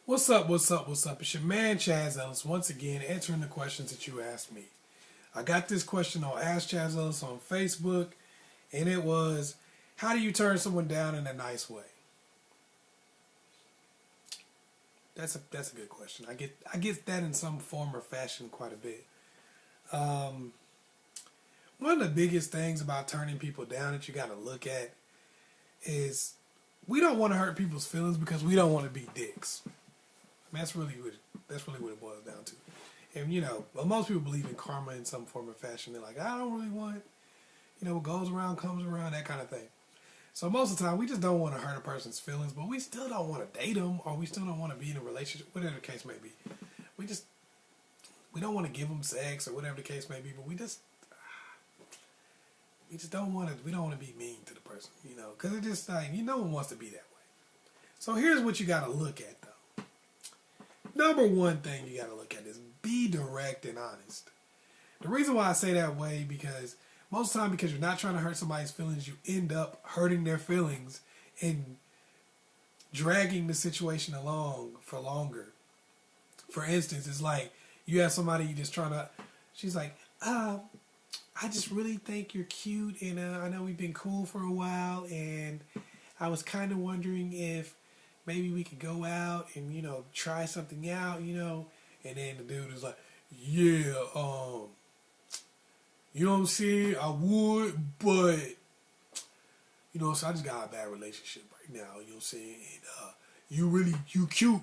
What's up, what's up, what's up? It's your man Chazz Ellis once again answering the questions that you asked me. I got this question on Ask Chazz Ellis on Facebook, and it was, how do you turn someone down in a nice way? That's a good question. I get that in some form or fashion quite a bit. Um, One of the biggest things about turning people down that you got to look at is we don't want to hurt people's feelings because we don't want to be dicks. That's really what it boils down to. And well, most people believe in karma in some form or fashion. They're like, I don't really want, what goes around comes around, that kind of thing. So most of the time, we just don't want to hurt a person's feelings, but we still don't want to date them, or we still don't want to be in a relationship, whatever the case may be. We don't want to give them sex, or whatever the case may be, but we just don't want to. We don't want to be mean to the person, because it just like no one wants to be that way. So here's what you got to look at, though. Number one thing you got to look at is be direct and honest. The reason why I say that way because most of the time, because you're not trying to hurt somebody's feelings, you end up hurting their feelings and dragging the situation along for longer. For instance, it's like you have somebody you just trying to. She's like, I just really think you're cute, and I know we've been cool for a while, and I was kind of wondering if maybe we could go out and try something out, and then the dude is like, yeah, you know what I'm saying? I would, but so I just got a bad relationship right now, you know what I'm saying? And you cute,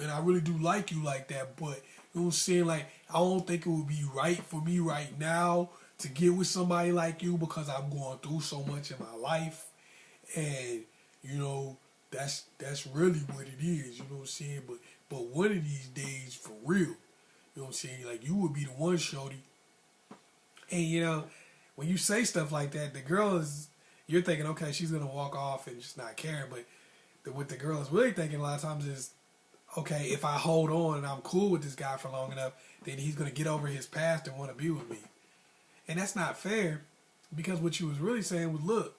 and I really do like you like that, but you know what I'm saying? Like, I don't think it would be right for me right now to get with somebody like you because I'm going through so much in my life, and that's really what it is, you know what I'm saying? But one of these days, for real, you know what I'm saying? Like, you would be the one, shorty. And when you say stuff like that, the girl you're thinking, okay, she's gonna walk off and just not care. But what the girl is really thinking a lot of times is, okay, if I hold on and I'm cool with this guy for long enough, then he's gonna get over his past and want to be with me. And that's not fair, because what you was really saying was, look,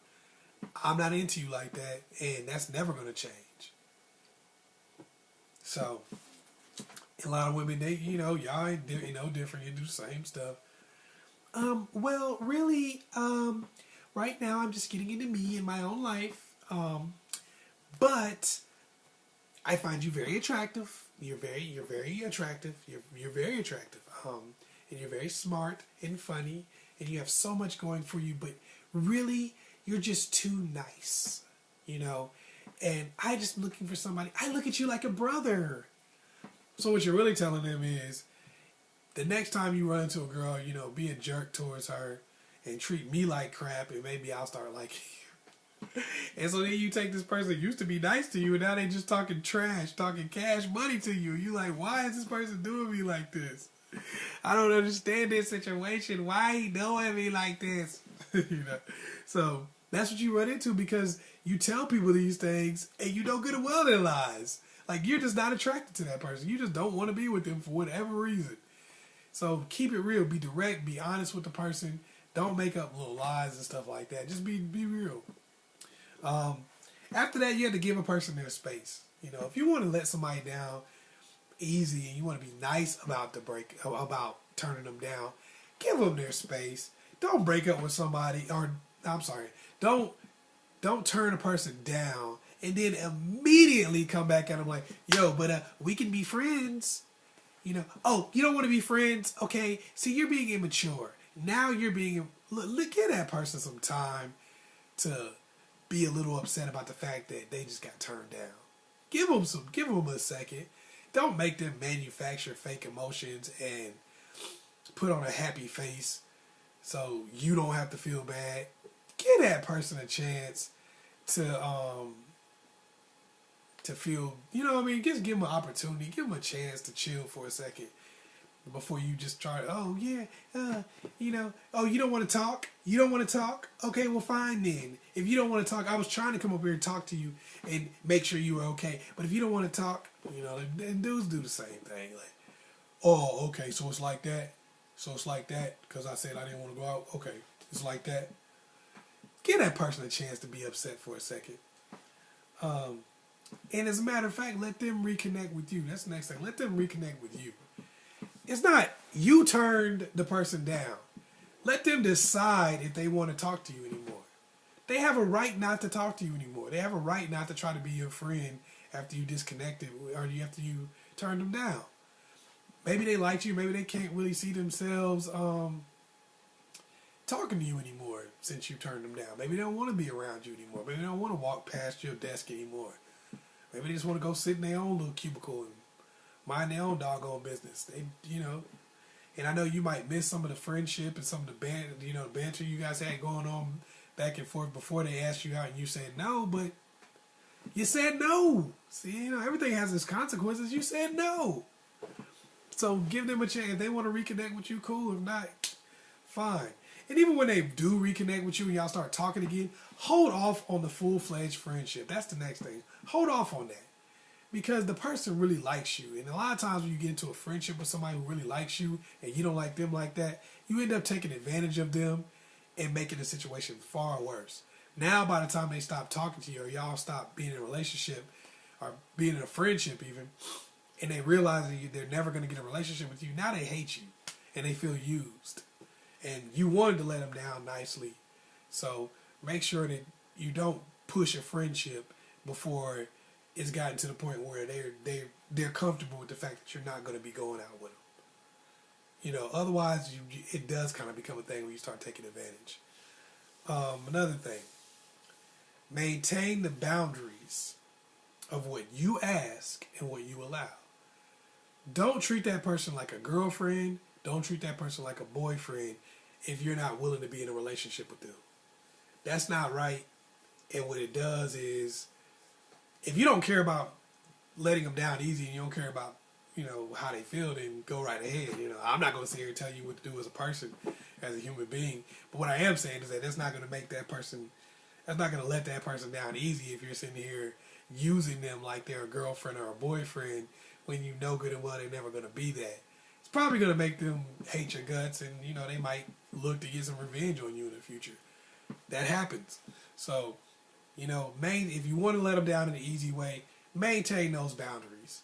I'm not into you like that, and that's never gonna change. So, a lot of women, y'all ain't different. You do the same stuff. Well, really, right now I'm just getting into me in my own life. But I find you very attractive. You're very attractive. You're very attractive. And you're very smart and funny, and you have so much going for you. But really, you're just too nice, And I just looking for somebody. I look at you like a brother. So what you're really telling them is, the next time you run into a girl, be a jerk towards her and treat me like crap, and maybe I'll start liking you. And so then you take this person that used to be nice to you, and now they just talking trash, talking cash money to you. You like, why is this person doing me like this? I don't understand this situation. Why he doing me like this? So that's what you run into, because you tell people these things and you don't get well their lies. Like, you're just not attracted to that person. You just don't want to be with them for whatever reason. So keep it real. Be direct. Be honest with the person. Don't make up little lies and stuff like that. Just be real. After that, you have to give a person their space. If you want to let somebody down easy and you want to be nice about about turning them down, give them their space. Don't break up with somebody, or I'm sorry, don't turn a person down and then immediately come back at them like, yo, but we can be friends. Oh, you don't want to be friends? Okay, see, you're being immature. Now you're being, look, give that person some time to be a little upset about the fact that they just got turned down. Give them a second. Don't make them manufacture fake emotions and put on a happy face so you don't have to feel bad. Give that person a chance to feel, just give them an opportunity, give them a chance to chill for a second before you just try, oh yeah, oh, you don't want to talk? You don't want to talk? Okay, well, fine then. If you don't want to talk, I was trying to come up here and talk to you and make sure you were okay. But if you don't want to talk, then dudes do the same thing. Like, oh, okay, so it's like that? So it's like that because I said I didn't want to go out? Okay, it's like that? Give that person a chance to be upset for a second. And as a matter of fact, let them reconnect with you. That's the next thing. Let them reconnect with you. It's not you turned the person down. Let them decide if they want to talk to you anymore. They have a right not to talk to you anymore. They have a right not to try to be your friend after you disconnected or after you turned them down. Maybe they liked you. Maybe they can't really see themselves talking to you anymore since you turned them down. Maybe they don't want to be around you anymore. Maybe they don't want to walk past your desk anymore. Maybe they just want to go sit in their own little cubicle and mind their own doggone business. They, and I know you might miss some of the friendship and some of the banter you guys had going on back and forth before they asked you out and you said no, but you said no. See, everything has its consequences. You said no. So give them a chance. If they want to reconnect with you, cool. If not, fine. And even when they do reconnect with you and y'all start talking again, hold off on the full-fledged friendship. That's the next thing. Hold off on that. Because the person really likes you. And a lot of times when you get into a friendship with somebody who really likes you and you don't like them like that, you end up taking advantage of them and making the situation far worse. Now, by the time they stop talking to you or y'all stop being in a relationship or being in a friendship even, and they realize that they're never going to get a relationship with you, now they hate you and they feel used. And you wanted to let them down nicely. So make sure that you don't push a friendship before it's gotten to the point where they're comfortable with the fact that you're not going to be going out with them. Otherwise it does kind of become a thing where you start taking advantage. Another thing, maintain the boundaries of what you ask and what you allow. Don't treat that person like a girlfriend. Don't treat that person like a boyfriend if you're not willing to be in a relationship with them. That's not right. And what it does is, if you don't care about letting them down easy and you don't care about, how they feel, then go right ahead. I'm not going to sit here and tell you what to do as a person, as a human being. But what I am saying is that that's not going to make that person, that's not going to let that person down easy if you're sitting here using them like they're a girlfriend or a boyfriend when you know good and well they're never going to be that. It's probably going to make them hate your guts and, they might look to get some revenge on you in the future. That happens. So, if you want to let them down in an easy way, maintain those boundaries.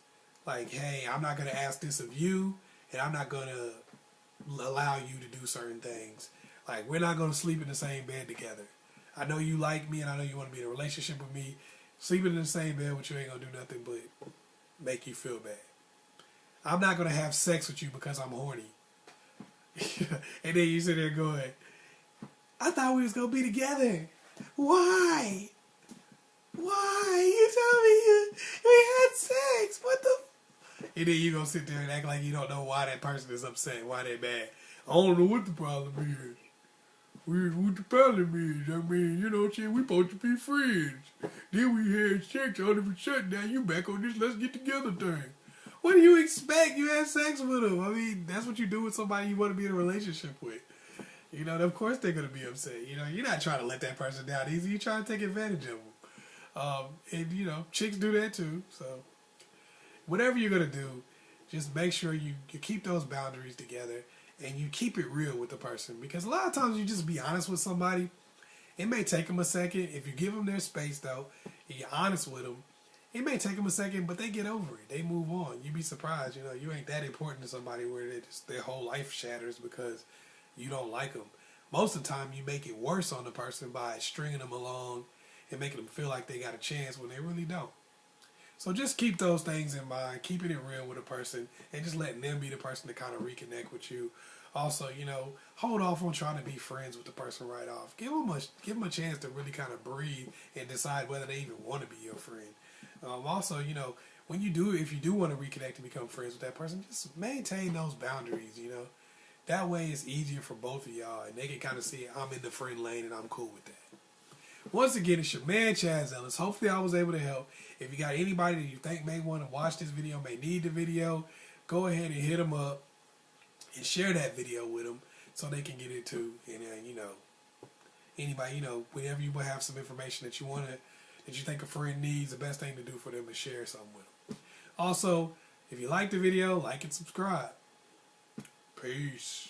Like, hey, I'm not going to ask this of you, and I'm not going to allow you to do certain things. Like, we're not going to sleep in the same bed together. I know you like me, and I know you want to be in a relationship with me. Sleeping in the same bed with you ain't going to do nothing but make you feel bad. I'm not going to have sex with you because I'm horny. And then you sit there going, I thought we was going to be together. Why? Why? You told me we had sex. What the? And then you gonna sit there and act like you don't know why that person is upset, why they mad. I don't know what the problem is. What the problem is? I mean, we supposed to be friends. Then we had sex all of a sudden. Now you back on this let's get together thing. What do you expect? You had sex with them. I mean, that's what you do with somebody you want to be in a relationship with. Of course they're going to be upset. You're not trying to let that person down easy. You're trying to take advantage of them. And, chicks do that too. So, whatever you're going to do, just make sure you keep those boundaries together and you keep it real with the person. Because a lot of times you just be honest with somebody. It may take them a second. If you give them their space, though, and you're honest with them, it may take them a second, but they get over it. They move on. You'd be surprised. You ain't that important to somebody where their whole life shatters because you don't like them. Most of the time, you make it worse on the person by stringing them along and making them feel like they got a chance when they really don't. So just keep those things in mind, keeping it real with a person, and just letting them be the person to kind of reconnect with you. Also, hold off on trying to be friends with the person right off. Give them a chance to really kind of breathe and decide whether they even want to be your friend. Also, if you do want to reconnect and become friends with that person, just maintain those boundaries, That way it's easier for both of y'all, and they can kind of see I'm in the friend lane and I'm cool with that. Once again, it's your man, Chazz Ellis. Hopefully I was able to help. If you got anybody that you think may want to watch this video, may need the video, go ahead and hit them up and share that video with them so they can get it too. And, anybody, whenever you have some information that you think a friend needs, the best thing to do for them is share something with them. Also, if you like the video, like and subscribe. Peace.